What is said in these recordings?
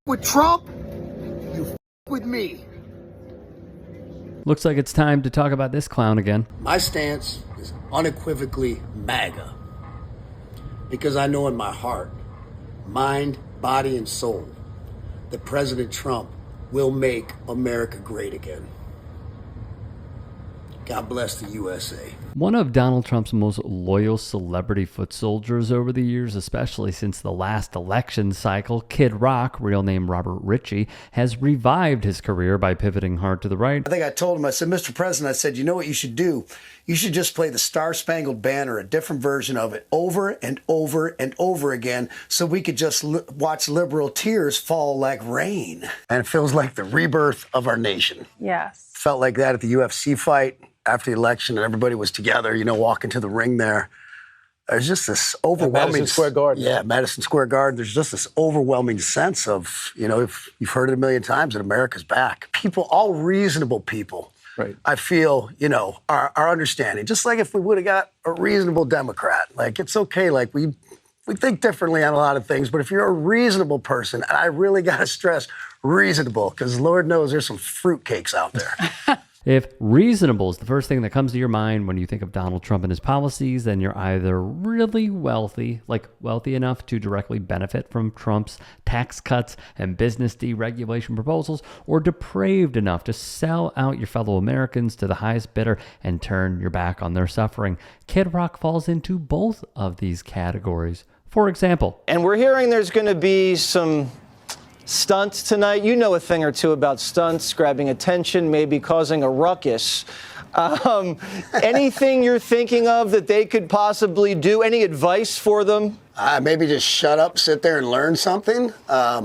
with Trump, you with me. Looks like it's time to talk about this clown again. My stance is unequivocally MAGA. Because I know in my heart, mind, body, and soul that President Trump will make America great again. God bless the USA. One of Donald Trump's most loyal celebrity foot soldiers over the years, especially since the last election cycle, Kid Rock, real name Robert Ritchie, has revived his career by pivoting hard to the right. I think I told him, I said, Mr. President, I said, you know what you should do? You should just play the Star-Spangled Banner, a different version of it, over and over and over again, so we could just watch liberal tears fall like rain. And it feels like the rebirth of our nation. Yes. Felt like that at the UFC fight after the election, and everybody was together, you know, walking to the ring there. There's just this overwhelming... Madison Square Garden. Yeah, Madison Square Garden. There's just this overwhelming sense of, you know, if you've heard it a million times, that America's back. People, all reasonable people, right, I feel, you know, are understanding. Just like if we would have got a reasonable Democrat. Like, it's okay, like, we think differently on a lot of things, but if you're a reasonable person, and I really got to stress reasonable, because Lord knows there's some fruitcakes out there. If reasonable is the first thing that comes to your mind when you think of Donald Trump and his policies, then you're either really wealthy, like wealthy enough to directly benefit from Trump's tax cuts and business deregulation proposals, or depraved enough to sell out your fellow Americans to the highest bidder and turn your back on their suffering. Kid Rock falls into both of these categories. For example, and we're hearing there's going to be some stunts tonight. You know a thing or two about stunts, grabbing attention, maybe causing a ruckus. Anything you're thinking of that they could possibly do? Any advice for them? Maybe just shut up, sit there, and learn something. I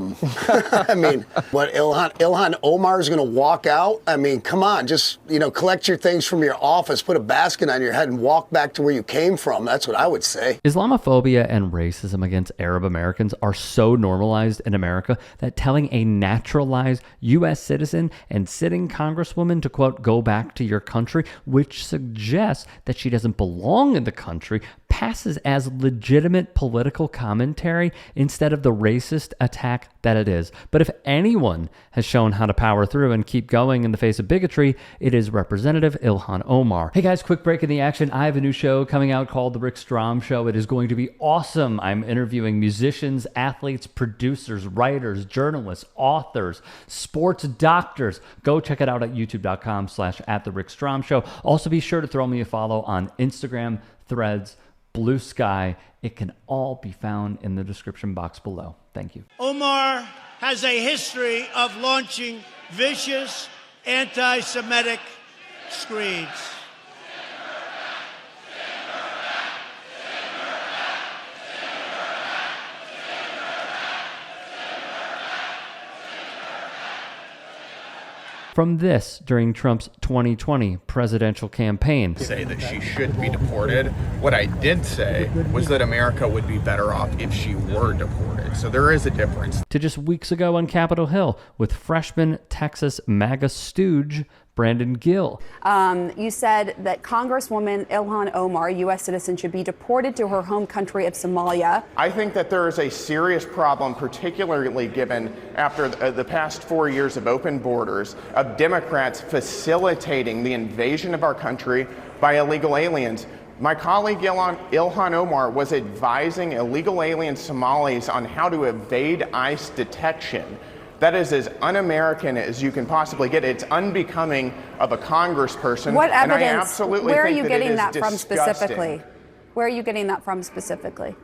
mean, what, Ilhan Omar is going to walk out? I mean, come on, just, you know, collect your things from your office, put a basket on your head, and walk back to where you came from. That's what I would say. Islamophobia and racism against Arab Americans are so normalized in America that telling a naturalized U.S. citizen and sitting congresswoman to, quote, go back to your country, which suggests that she doesn't belong in the country, passes as legitimate political commentary instead of the racist attack that it is. But if anyone has shown how to power through and keep going in the face of bigotry, it is Representative Ilhan Omar. Hey guys, quick break in the action. I have a new show coming out called The Rick Strom Show. It is going to be awesome. I'm interviewing musicians, athletes, producers, writers, journalists, authors, sports doctors. Go check it out at youtube.com/@TheRickStromShow. Also be sure to throw me a follow on Instagram, Threads, Blue Sky. It can all be found in the description box below. Thank you. Omar has a history of launching vicious anti-Semitic screeds. From this during Trump's 2020 presidential campaign. Say that she should be deported. What I did say was that America would be better off if she were deported. So there is a difference. To just weeks ago on Capitol Hill with freshman Texas MAGA stooge Brandon Gill. You said that Congresswoman Ilhan Omar, U.S. citizen, should be deported to her home country of Somalia. I think that there is a serious problem, particularly given after the past 4 years of open borders, of Democrats facilitating the invasion of our country by illegal aliens. My colleague Ilhan Omar was advising illegal alien Somalis on how to evade ICE detection. That is as un-American as you can possibly get. It's unbecoming of a congressperson. What evidence? And I absolutely where are think you that getting it is that from disgusting. specifically? Where are you getting that from specifically?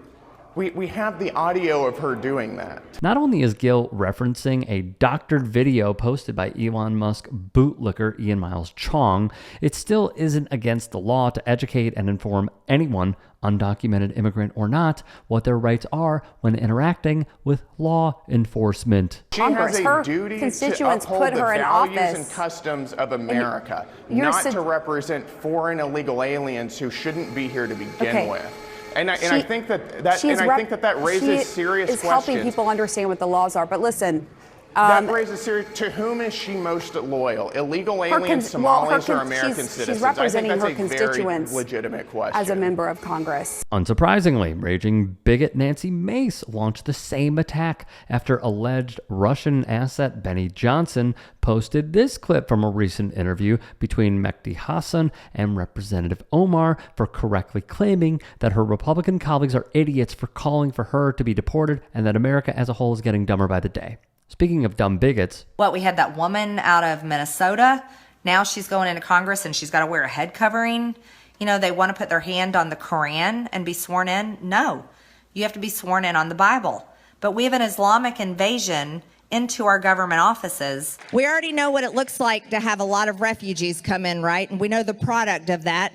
We have the audio of her doing that. Not only is Gill referencing a doctored video posted by Elon Musk bootlicker Ian Miles Chong, it still isn't against the law to educate and inform anyone, undocumented immigrant or not, what their rights are when interacting with law enforcement. She has a duty to uphold the values and customs of America, not to represent foreign illegal aliens who shouldn't be here to begin with. And I think that raises serious questions. Is helping people understand what the laws are. But listen, That raises serious. To whom is she most loyal? Illegal aliens, Somalis, or American citizens? She's representing I think her that's a very constituents legitimate question. as a member of Congress. Unsurprisingly, raging bigot Nancy Mace launched the same attack after alleged Russian asset Benny Johnson posted this clip from a recent interview between Mehdi Hassan and Representative Omar for correctly claiming that her Republican colleagues are idiots for calling for her to be deported and that America as a whole is getting dumber by the day. Speaking of dumb bigots. We had that woman out of Minnesota. Now she's going into Congress and she's got to wear a head covering. You know, they want to put their hand on the Quran and be sworn in. No, you have to be sworn in on the Bible. But we have an Islamic invasion into our government offices. We already know what it looks like to have a lot of refugees come in, right? And we know the product of that.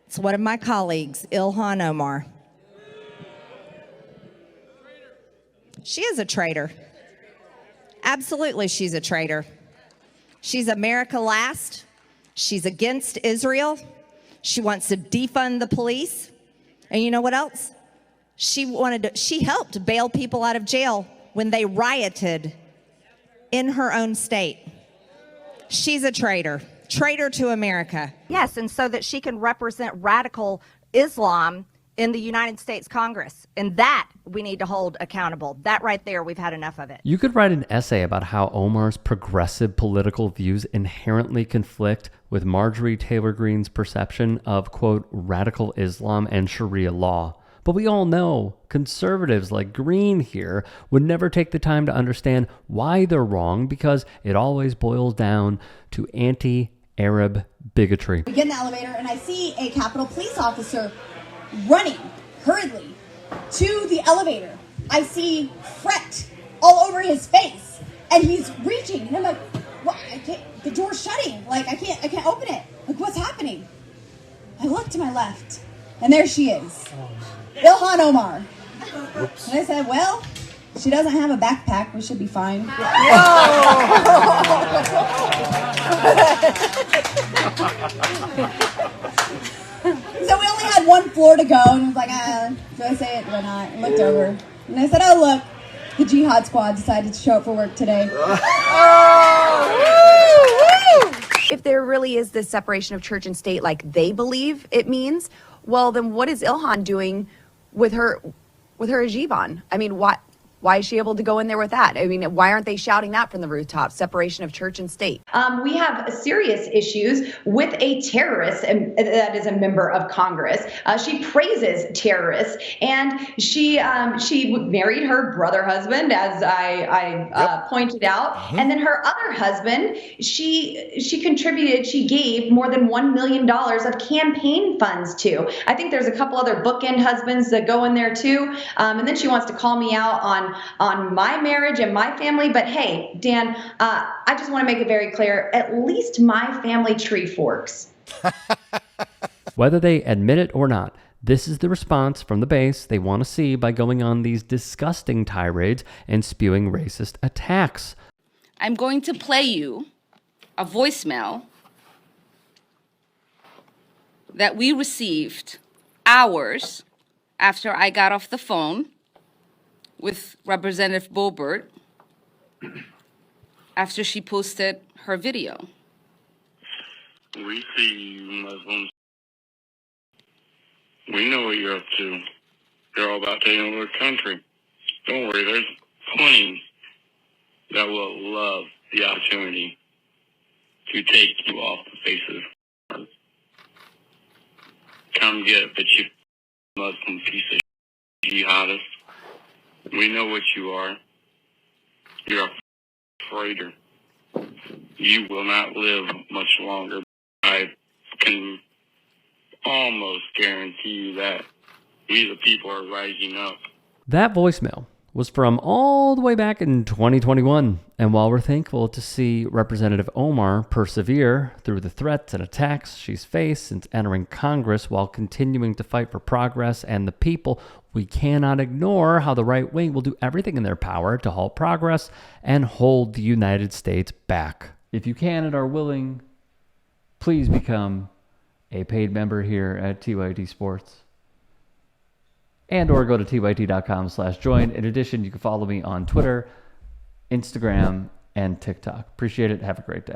It's one of my colleagues, Ilhan Omar. She is a traitor. Absolutely, she's a traitor. She's America last. She's against Israel. She wants to defund the police. And you know what else? She helped bail people out of jail when they rioted in her own state. She's a traitor to America. Yes, and so that she can represent radical Islam in the United States Congress. And that we need to hold accountable. That right there, we've had enough of it. You could write an essay about how Omar's progressive political views inherently conflict with Marjorie Taylor Greene's perception of, quote, radical Islam and Sharia law. But we all know conservatives like Greene here would never take the time to understand why they're wrong because it always boils down to anti-Arab bigotry. We get in the elevator and I see a Capitol Police officer running hurriedly to the elevator. I see fret all over his face and he's reaching and I'm like, what? The door's shutting. Like I can't open it. Like what's happening? I look to my left and there she is. Ilhan Omar. Oops. And I said, well, she doesn't have a backpack. We should be fine. So we only had one floor to go, and I was like, do I say it? Do I not? I looked over, and I said, oh, look, the Jihad Squad decided to show up for work today. If there really is this separation of church and state like they believe it means, well, then what is Ilhan doing with her hijab on? I mean, why is she able to go in there with that? I mean, why aren't they shouting that from the rooftops? Separation of church and state. We have serious issues with a terrorist that is a member of Congress. She praises terrorists, and she married her brother husband, as I pointed out, and then her other husband, she contributed, she gave more than $1 million of campaign funds to. I think there's a couple other bookend husbands that go in there too, and then she wants to call me out on my marriage and my family. But hey, Dan, I just want to make it very clear, at least my family tree forks. Whether they admit it or not, this is the response from the base they want to see by going on these disgusting tirades and spewing racist attacks. I'm going to play you a voicemail that we received hours after I got off the phone with Representative Boebert after she posted her video. We see you Muslims. We know what you're up to. You're all about taking over the country. Don't worry, there's plenty that will love the opportunity to take you off the face of the earth. Come get it, but you Muslim piece of jihadist. We know what you are. You're a traitor. You will not live much longer. I can almost guarantee you that we the people are rising up. That voicemail was from all the way back in 2021. And while we're thankful to see Representative Omar persevere through the threats and attacks she's faced since entering Congress while continuing to fight for progress and the people, we cannot ignore how the right wing will do everything in their power to halt progress and hold the United States back. If you can and are willing, please become a paid member here at TYT Sports. And or go to tyt.com/join. In addition, you can follow me on Twitter Instagram, and TikTok. Appreciate it. Have a great day.